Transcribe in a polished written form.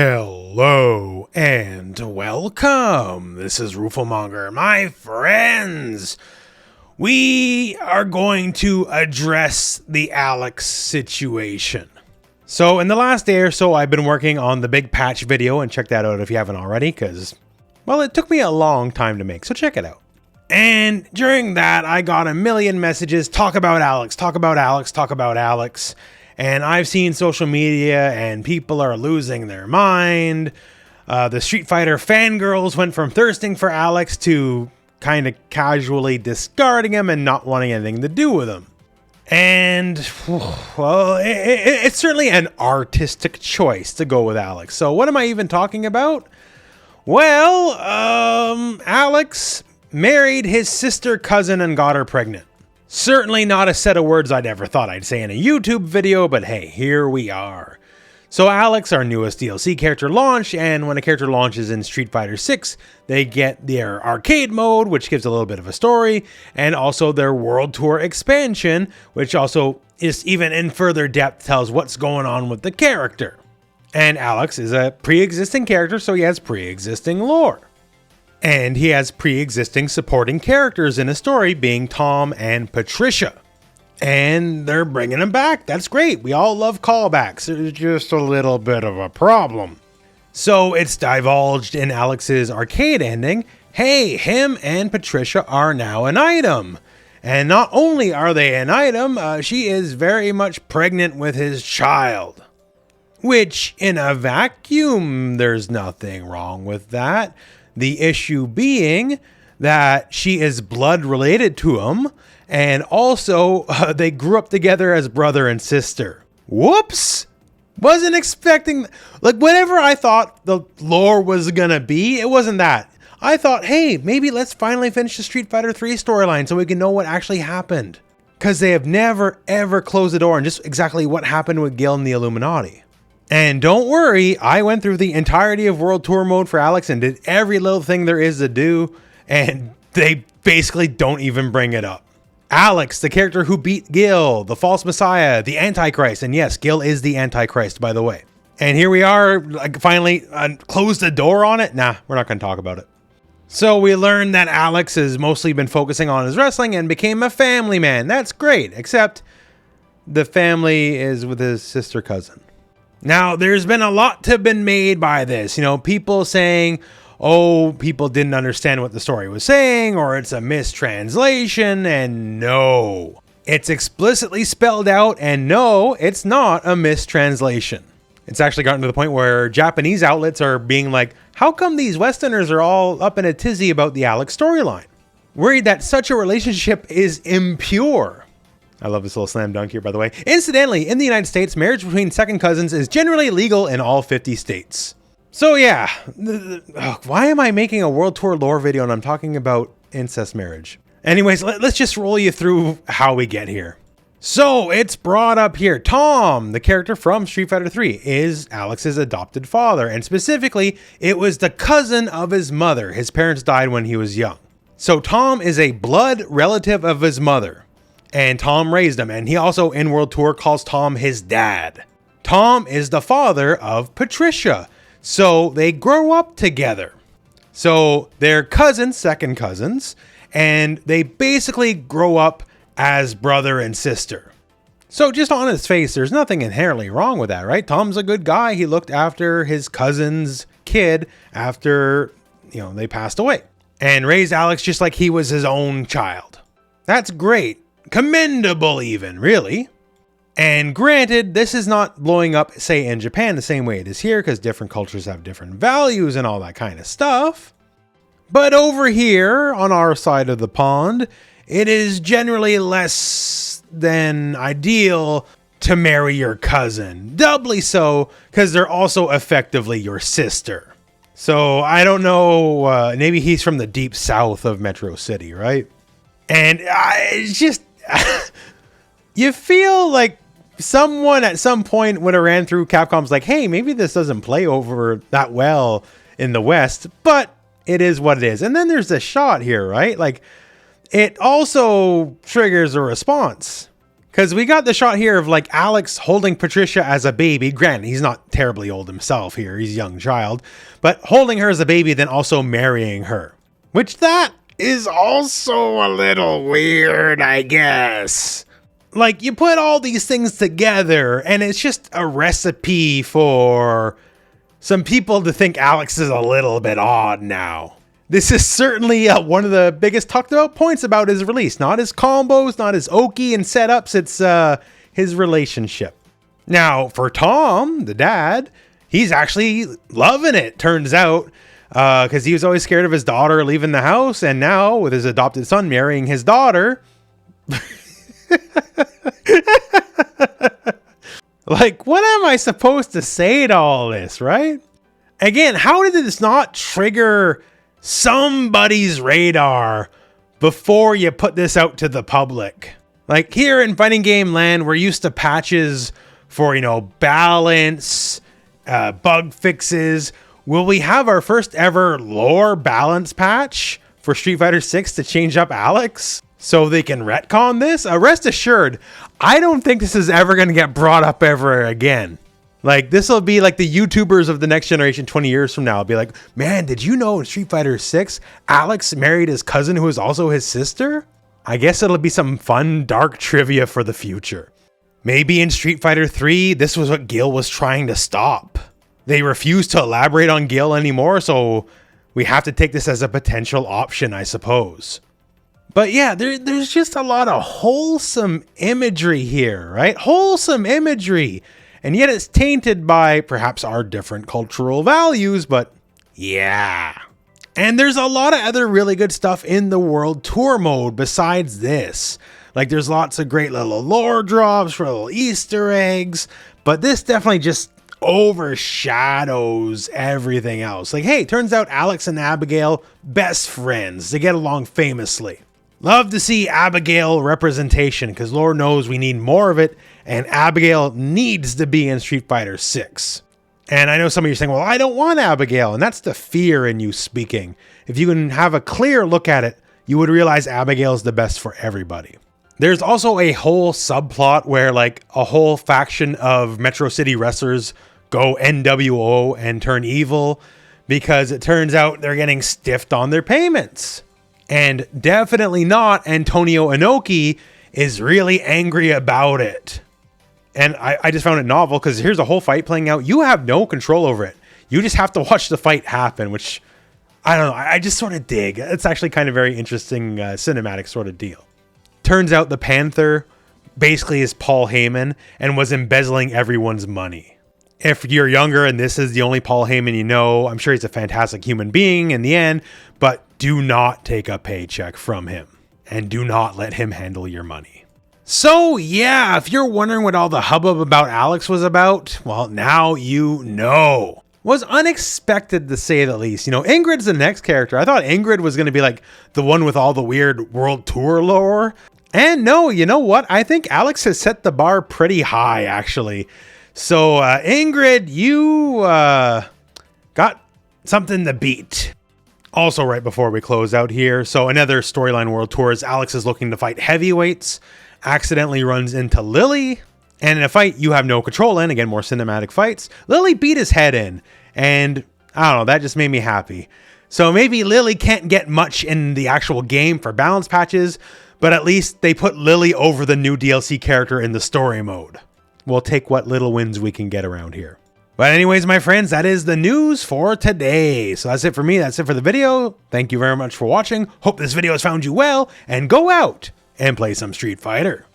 Hello and welcome. This is Rooflemonger, my friends. We are going to address the Alex situation. So in the last day or so, I've been working on the big patch video, and check that out if you haven't already, because, well, it took me a long time to make, so check it out. And during that, I got a million messages, talk about Alex, talk about Alex, talk about Alex. And I've seen social media and people are losing their mind. The Street Fighter fangirls went from thirsting for Alex to kind of casually discarding him and not wanting anything to do with him. And, well, it's certainly an artistic choice to go with Alex. So what am I even talking about? Well, Alex married his sister cousin and got her pregnant. Certainly not a set of words I'd ever thought I'd say in a YouTube video, but hey, here we are. So Alex, our newest DLC character, launched, and when a character launches in Street Fighter 6, they get their arcade mode, which gives a little bit of a story, and also their World Tour expansion, which also is even in further depth tells what's going on with the character. And Alex is a pre-existing character, so he has pre-existing lore. And he has pre-existing supporting characters in a story, being Tom and Patricia. And they're bringing him back. That's great. We all love callbacks. There's just a little bit of a problem. So it's divulged in Alex's arcade ending, hey, him and Patricia are now an item. And not only are they an item, she is very much pregnant with his child. Which, in a vacuum, there's nothing wrong with that. The issue being that she is blood related to him, and also they grew up together as brother and sister. Whoops! Wasn't expecting, like, whatever I thought the lore was gonna be, it wasn't that. I thought, hey, maybe let's finally finish the Street Fighter 3 storyline so we can know what actually happened. Because they have never ever closed the door on just exactly what happened with Gil and the Illuminati. And don't worry, I went through the entirety of World Tour mode for Alex and did every little thing there is to do, and they basically don't even bring it up. Alex, the character who beat Gil, the false messiah, the Antichrist, and yes, Gil is the Antichrist, by the way. And here we are, like, finally closed the door on it? Nah, we're not going to talk about it. So we learned that Alex has mostly been focusing on his wrestling and became a family man. That's great, except the family is with his sister cousin. Now, there's been a lot to have been made by this. You know, people saying, oh, people didn't understand what the story was saying, or it's a mistranslation, and no. It's explicitly spelled out, and no, it's not a mistranslation. It's actually gotten to the point where Japanese outlets are being like, how come these Westerners are all up in a tizzy about the Alex storyline? Worried that such a relationship is impure. I love this little slam dunk here, by the way. Incidentally, in the United States, marriage between second cousins is generally legal in all 50 states. So yeah, why am I making a World Tour lore video and I'm talking about incest marriage? Anyways, let's just roll you through how we get here. So it's brought up here. Tom, the character from Street Fighter 3, is Alex's adopted father. And specifically, it was the cousin of his mother. His parents died when he was young. So Tom is a blood relative of his mother. And Tom raised him, and he also in World Tour calls Tom his dad. Tom is the father of Patricia, so they grow up together. So they're cousins, second cousins, and they basically grow up as brother and sister. So just on its face, there's nothing inherently wrong with that, right? Tom's a good guy. He looked after his cousin's kid after, they passed away, and raised Alex just like he was his own child. That's great. Commendable even, really. And granted, this is not blowing up, say, in Japan the same way it is here, because different cultures have different values and all that kind of stuff. But over here, on our side of the pond, it is generally less than ideal to marry your cousin. Doubly so, because they're also effectively your sister. So, I don't know, maybe he's from the deep south of Metro City, right? And it's just... you feel like someone at some point would have ran through Capcom's like, hey, maybe this doesn't play over that well in the West, but it is what it is. And then there's this shot here, right? Like, it also triggers a response. Because we got the shot here of like Alex holding Patricia as a baby. Granted, he's not terribly old himself here. He's a young child. But holding her as a baby, then also marrying her. Which that is also a little weird, I guess. Like, you put all these things together, and it's just a recipe for some people to think Alex is a little bit odd now. This is certainly one of the biggest talked about points about his release. Not his combos, not his Oki and setups, it's his relationship. Now, for Tom, the dad, he's actually loving it, turns out, because he was always scared of his daughter leaving the house, and now, with his adopted son marrying his daughter... Like, what am I supposed to say to all this, right? Again, how did this not trigger somebody's radar before you put this out to the public? Like, here in fighting game land, we're used to patches for, you know, balance, bug fixes. Will we have our first ever lore balance patch for Street Fighter 6 to change up Alex? So they can retcon this? Rest assured, I don't think this is ever going to get brought up ever again. Like, this will be like the YouTubers of the next generation 20 years from now. It'll be like, man, did you know in Street Fighter 6, Alex married his cousin who is also his sister? I guess it'll be some fun, dark trivia for the future. Maybe in Street Fighter 3, this was what Gil was trying to stop. They refused to elaborate on Gil anymore, so we have to take this as a potential option, I suppose. But yeah, there's just a lot of wholesome imagery here, right? Wholesome imagery. And yet it's tainted by perhaps our different cultural values, but yeah. And there's a lot of other really good stuff in the World Tour mode besides this. Like, there's lots of great little lore drops, little Easter eggs, but this definitely just overshadows everything else. Like, hey, turns out Alex and Abigail, best friends. They get along famously. Love to see Abigail representation, because Lord knows we need more of it, and Abigail needs to be in Street Fighter 6. And I know some of you are saying, well, I don't want Abigail, and that's the fear in you speaking. If you can have a clear look at it, you would realize Abigail is the best for everybody. There's also a whole subplot where, like, a whole faction of Metro City wrestlers go NWO and turn evil, because it turns out they're getting stiffed on their payments. And definitely not Antonio Inoki is really angry about it. And I just found it novel because here's a whole fight playing out. You have no control over it. You just have to watch the fight happen, which, I don't know, I just sort of dig. It's actually kind of very interesting cinematic sort of deal. Turns out the Panther basically is Paul Heyman and was embezzling everyone's money. If you're younger and this is the only Paul Heyman you know, I'm sure he's a fantastic human being in the end, but do not take a paycheck from him and do not let him handle your money. So yeah, if you're wondering what all the hubbub about Alex was about, well, now you know. Was unexpected to say the least. You know, Ingrid's the next character. I thought Ingrid was going to be like the one with all the weird World Tour lore. And no, you know what? I think Alex has set the bar pretty high, actually. So, Ingrid, you got something to beat. Also, right before we close out here, so another storyline World Tour is Alex is looking to fight heavyweights, accidentally runs into Lily, and in a fight you have no control in, again, more cinematic fights, Lily beat his head in, and I don't know, that just made me happy. So maybe Lily can't get much in the actual game for balance patches, but at least they put Lily over the new DLC character in the story mode. We'll take what little wins we can get around here. But anyways, my friends, that is the news for today. So that's it for me. That's it for the video. Thank you very much for watching. Hope this video has found you well, and go out and play some Street Fighter.